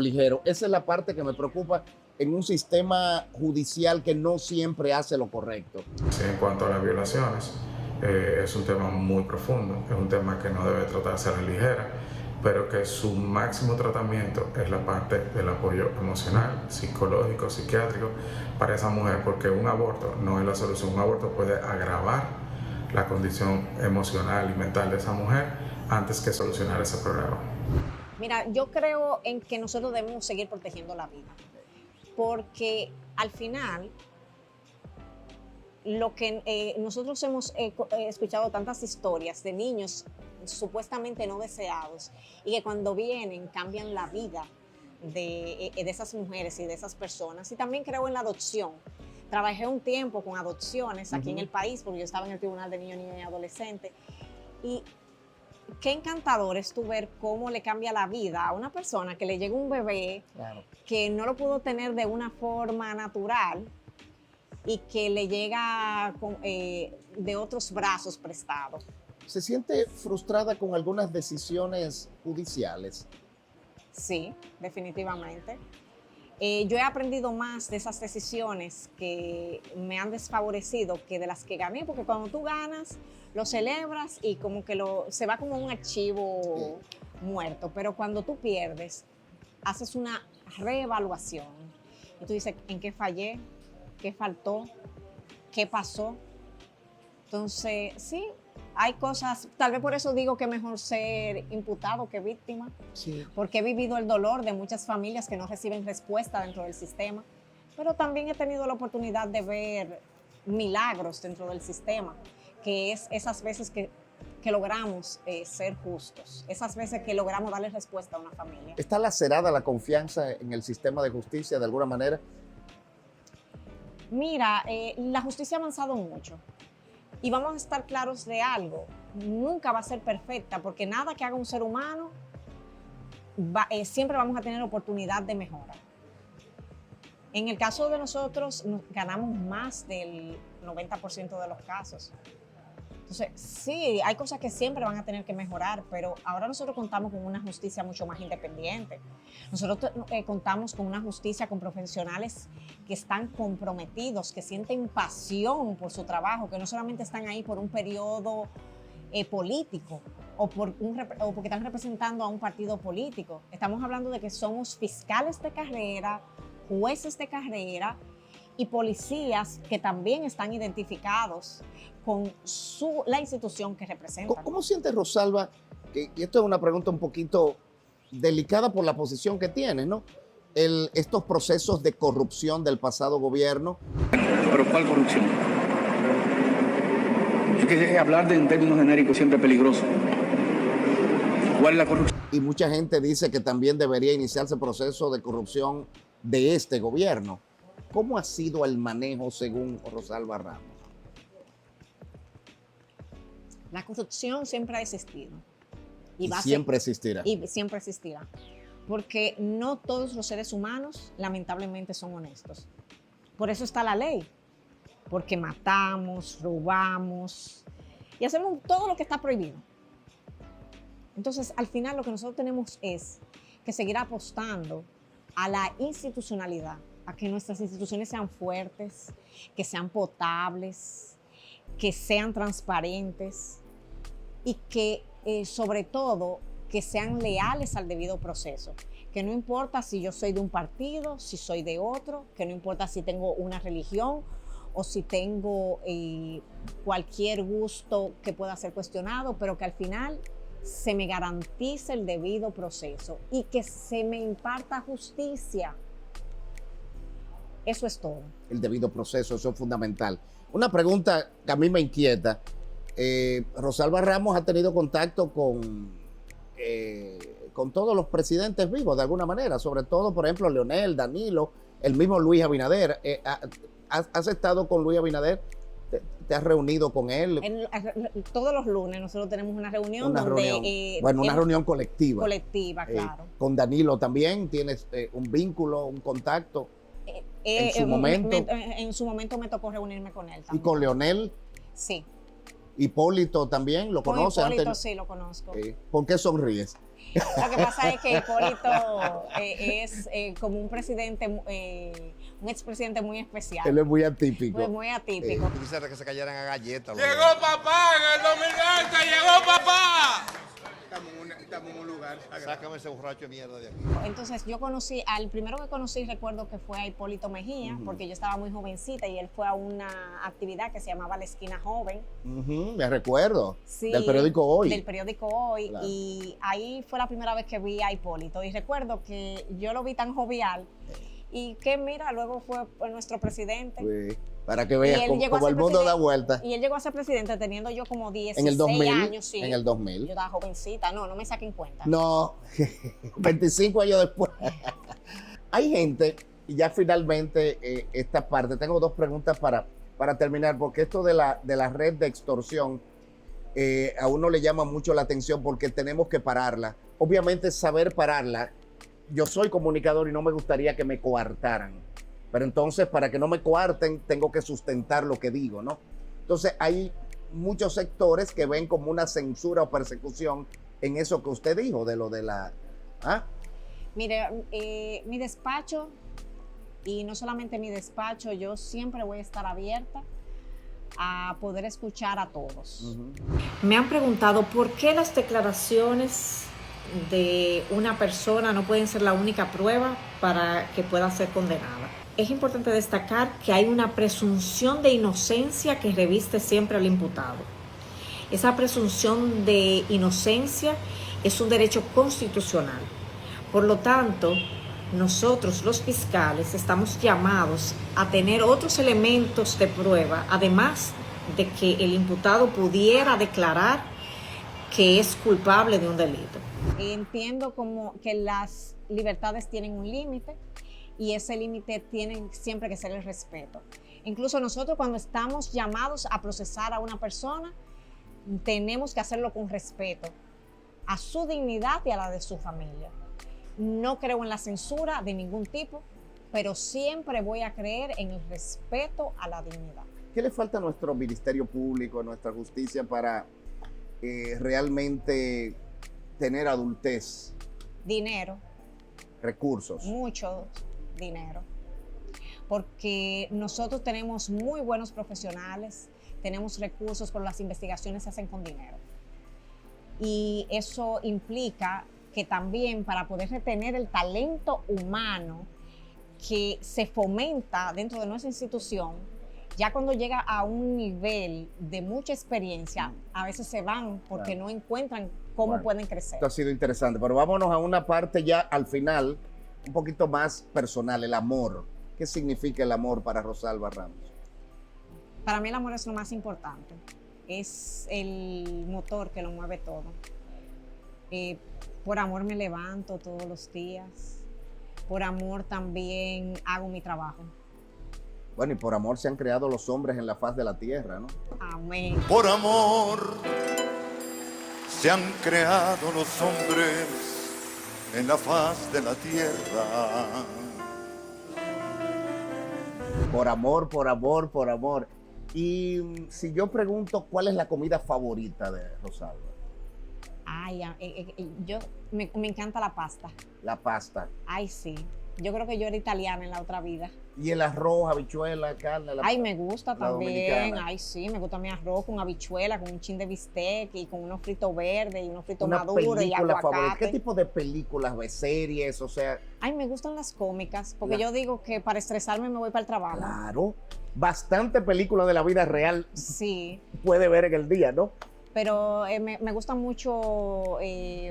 ligero. Esa es la parte que me preocupa en un sistema judicial que no siempre hace lo correcto. Sí, en cuanto a las violaciones, es un tema muy profundo, es un tema que no debe tratarse a la ligera, pero que su máximo tratamiento es la parte del apoyo emocional, psicológico, psiquiátrico para esa mujer, porque un aborto no es la solución. Un aborto puede agravar la condición emocional y mental de esa mujer antes que solucionar ese problema. Mira, yo creo en que nosotros debemos seguir protegiendo la vida, porque al final lo que nosotros hemos escuchado tantas historias de niños supuestamente no deseados y que cuando vienen cambian la vida de esas mujeres y de esas personas. Y también creo en la adopción. Trabajé un tiempo con adopciones aquí en el país porque yo estaba en el Tribunal de Niños, Niñas y Adolescentes. Y qué encantador es tú ver cómo le cambia la vida a una persona que le llega un bebé que no lo pudo tener de una forma natural y que le llega de otros brazos prestados. ¿Se siente frustrada con algunas decisiones judiciales? Sí, definitivamente. Yo he aprendido más de esas decisiones que me han desfavorecido que de las que gané, porque cuando tú ganas, lo celebras y como que se va como un archivo muerto, pero cuando tú pierdes, haces una reevaluación y tú dices, ¿en qué fallé? ¿Qué faltó? ¿Qué pasó? Entonces, sí, hay cosas, tal vez por eso digo que es mejor ser imputado que víctima, porque he vivido el dolor de muchas familias que no reciben respuesta dentro del sistema, pero también he tenido la oportunidad de ver milagros dentro del sistema, que es esas veces que logramos ser justos, esas veces que logramos darle respuesta a una familia. ¿Está lacerada la confianza en el sistema de justicia de alguna manera? Mira, la justicia ha avanzado mucho. Y vamos a estar claros de algo, nunca va a ser perfecta porque nada que haga un ser humano siempre vamos a tener oportunidad de mejora. En el caso de nosotros ganamos más del 90% de los casos. Entonces, sí, hay cosas que siempre van a tener que mejorar, pero ahora nosotros contamos con una justicia mucho más independiente. Nosotros contamos con una justicia con profesionales que están comprometidos, que sienten pasión por su trabajo, que no solamente están ahí por un periodo político o porque están representando a un partido político. Estamos hablando de que somos fiscales de carrera, jueces de carrera y policías que también están identificados con la institución que representan. ¿Cómo siente Rosalba? Y esto es una pregunta un poquito delicada por la posición que tiene, ¿no? Estos procesos de corrupción del pasado gobierno. ¿Pero cuál corrupción? Es que hablar en términos genéricos siempre es peligroso. ¿Cuál es la corrupción? Y mucha gente dice que también debería iniciarse el proceso de corrupción de este gobierno. ¿Cómo ha sido el manejo según Rosalba Ramos? La corrupción siempre ha existido. Y siempre existirá. Y siempre existirá. Porque no todos los seres humanos, lamentablemente, son honestos. Por eso está la ley. Porque matamos, robamos y hacemos todo lo que está prohibido. Entonces, al final, lo que nosotros tenemos es que seguir apostando a la institucionalidad, a que nuestras instituciones sean fuertes, que sean potables, que sean transparentes y que sobre todo que sean leales al debido proceso. Que no importa si yo soy de un partido, si soy de otro, que no importa si tengo una religión o si tengo cualquier gusto que pueda ser cuestionado, pero que al final se me garantice el debido proceso y que se me imparta justicia. Eso es todo. El debido proceso, eso es fundamental. Una pregunta que a mí me inquieta. Rosalba Ramos ha tenido contacto con todos los presidentes vivos de alguna manera, sobre todo, por ejemplo, Leonel, Danilo, el mismo Luis Abinader. ¿Has estado con Luis Abinader? ¿Te has reunido con él? Todos los lunes nosotros tenemos una reunión Una reunión colectiva. Colectiva, claro. Con Danilo también tienes un vínculo, un contacto. En su momento. En su momento me tocó reunirme con él también. ¿Y con Leonel? Sí. ¿Hipólito también? ¿Lo conoces? Con Hipólito sí lo conozco. ¿Por qué sonríes? Lo que pasa es que Hipólito es como un presidente, un expresidente muy especial. Él es muy atípico. Muy atípico. Quisiera que se cayeran a galletas. ¡Llegó papá en el 2020! ¡Llegó papá! Estamos en un lugar. Sácame ese borracho de mierda de aquí. Entonces yo conocí, al primero que conocí recuerdo que fue a Hipólito Mejía, porque yo estaba muy jovencita y él fue a una actividad que se llamaba La Esquina Joven. Me recuerdo. Sí, del periódico Hoy. Del periódico Hoy. Claro. Y ahí fue la primera vez que vi a Hipólito. Y recuerdo que yo lo vi tan jovial y que mira, luego fue nuestro presidente. Sí. Para que veas cómo el mundo da vuelta. Y él llegó a ser presidente teniendo yo como 16 en el 2000, años. Sí. En el 2000. Yo estaba jovencita. No me saquen cuenta. No, 25 años después. Hay gente, y ya finalmente esta parte, tengo dos preguntas para terminar, porque esto de la red de extorsión a uno le llama mucho la atención porque tenemos que pararla. Obviamente saber pararla, yo soy comunicador y no me gustaría que me coartaran. Pero entonces, para que no me coarten, tengo que sustentar lo que digo, ¿no? Entonces, hay muchos sectores que ven como una censura o persecución en eso que usted dijo, de lo de la... ¿Ah? Mire, mi despacho, y no solamente mi despacho, yo siempre voy a estar abierta a poder escuchar a todos. Me han preguntado por qué las declaraciones de una persona no pueden ser la única prueba para que pueda ser condenada. Es importante destacar que hay una presunción de inocencia que reviste siempre al imputado. Esa presunción de inocencia es un derecho constitucional. Por lo tanto, nosotros los fiscales estamos llamados a tener otros elementos de prueba, además de que el imputado pudiera declarar que es culpable de un delito. Entiendo como que las libertades tienen un límite y ese límite tiene siempre que ser el respeto. Incluso nosotros cuando estamos llamados a procesar a una persona, tenemos que hacerlo con respeto a su dignidad y a la de su familia. No creo en la censura de ningún tipo, pero siempre voy a creer en el respeto a la dignidad. ¿Qué le falta a nuestro Ministerio Público, a nuestra justicia para realmente tener adultez? Dinero. Recursos. Mucho dinero. Porque nosotros tenemos muy buenos profesionales, tenemos recursos, pero las investigaciones se hacen con dinero. Y eso implica que también para poder retener el talento humano que se fomenta dentro de nuestra institución, ya cuando llega a un nivel de mucha experiencia, a veces se van porque no encuentran cómo pueden crecer. Esto ha sido interesante, pero vámonos a una parte ya al final, un poquito más personal, el amor. ¿Qué significa el amor para Rosalba Ramos? Para mí el amor es lo más importante. Es el motor que lo mueve todo. Por amor me levanto todos los días. Por amor también hago mi trabajo. Bueno, y por amor se han creado los hombres en la faz de la tierra, ¿no? Amén. Por amor se han creado los hombres en la faz de la tierra. Por amor, por amor, por amor. Y si yo pregunto cuál es la comida favorita de Rosalba. Ay, me encanta la pasta. La pasta. Ay, sí. Yo creo que yo era italiana en la otra vida. Y el arroz, habichuela, carne. Ay, me gusta la también. dominicana. Ay, sí, me gusta mi arroz con habichuela, con un chin de bistec y con unos fritos verdes y unos fritos Una maduros y película favorita. aguacate. ¿Qué tipo de películas ves? ¿Series? O sea, Ay, me gustan las cómicas, porque yo digo que para estresarme me voy para el trabajo. claro, bastante películas de la vida real Sí. puede ver en el día, ¿no? Pero me gusta mucho,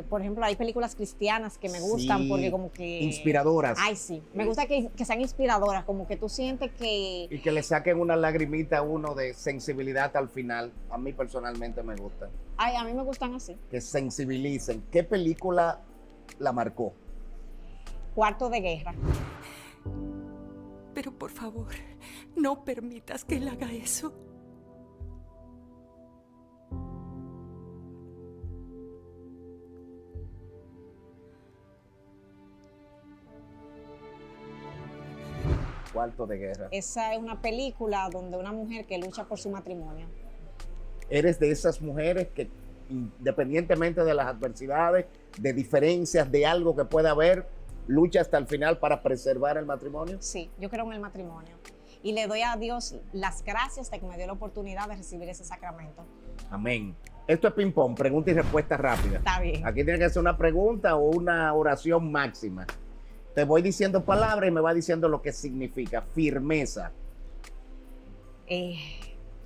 por ejemplo, hay películas cristianas que me gustan Sí, porque como que... inspiradoras. Ay, sí. Me gusta que sean inspiradoras, como que tú sientes que... Y que le saquen una lagrimita a uno de sensibilidad al final. A mí personalmente me gusta. Ay, a mí me gustan así. Que sensibilicen. ¿Qué película la marcó? Cuarto de Guerra. Pero por favor, no permitas que él haga eso. Cuarto de Guerra. Esa es una película donde una mujer que lucha por su matrimonio. Eres de esas mujeres que, independientemente de las adversidades, de diferencias, de algo que pueda haber, lucha hasta el final para preservar el matrimonio. Sí, yo creo en el matrimonio. Y le doy a Dios las gracias de que me dio la oportunidad de recibir ese sacramento. Amén. Esto es ping-pong, pregunta y respuesta rápida. Está bien. Aquí tiene que ser una pregunta o una oración máxima. Te voy diciendo palabras y me va diciendo lo que significa. Firmeza,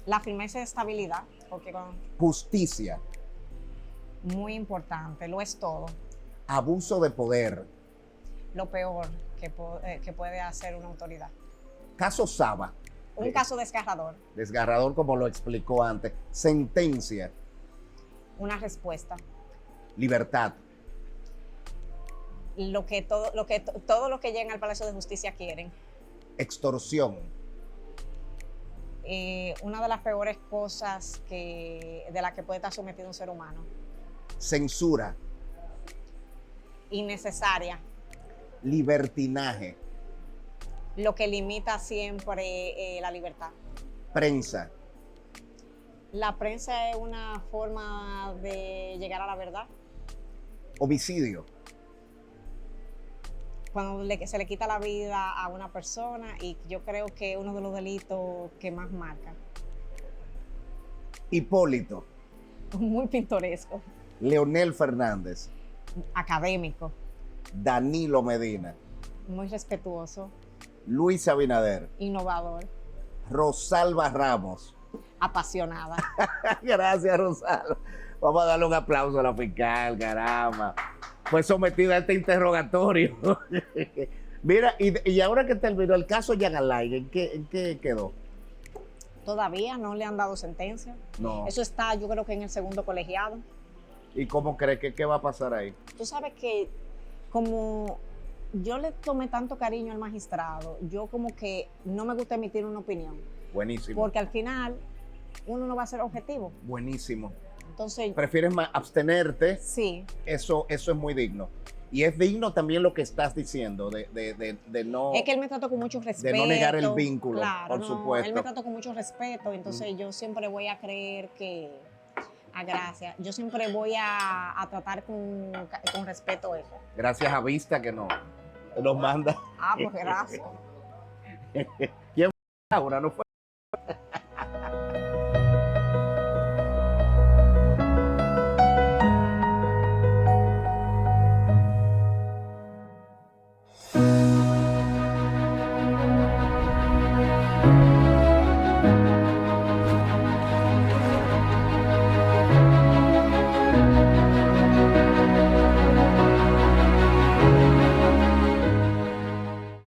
La firmeza y estabilidad, porque justicia, muy importante, lo es todo. abuso de poder, Lo peor que puede hacer una autoridad. caso Saba, Un caso desgarrador, desgarrador como lo explicó antes, sentencia, una respuesta. libertad, Todo lo que llega al Palacio de Justicia quieren. extorsión, Una de las peores cosas de las que puede estar sometido un ser humano. censura, Innecesaria. libertinaje, Lo que limita siempre la libertad. prensa, La prensa es una forma de llegar a la verdad. homicidio, Cuando se le quita la vida a una persona, y yo creo que es uno de los delitos que más marca. Hipólito, Muy pintoresco, Leonel Fernández, académico, Danilo Medina, muy respetuoso, Luis Abinader, innovador, Rosalba Ramos. apasionada. Gracias, Rosalba. Vamos a darle un aplauso a la fiscal, caramba. Fue sometida a este interrogatorio. Mira, y ahora que terminó el caso Jan Alain, ¿en qué quedó? Todavía no le han dado sentencia. No. Eso está, yo creo que en el segundo colegiado. ¿Y cómo crees que qué va a pasar ahí? Tú sabes que como yo le tomé tanto cariño al magistrado, yo como que no me gusta emitir una opinión. Buenísimo. Porque al final uno no va a ser objetivo. Buenísimo. Entonces, ¿Prefieres abstenerte? Sí. Eso es muy digno. Y es digno también lo que estás diciendo, de no... Es que él me trató con mucho respeto. De no negar el vínculo, claro, por no, supuesto. Él me trató con mucho respeto, entonces yo siempre voy a creer que... gracias. Yo siempre voy a tratar con respeto eso. Gracias a Vista que nos manda. Pues gracias. ¿Quién fue Laura? ¿No fue?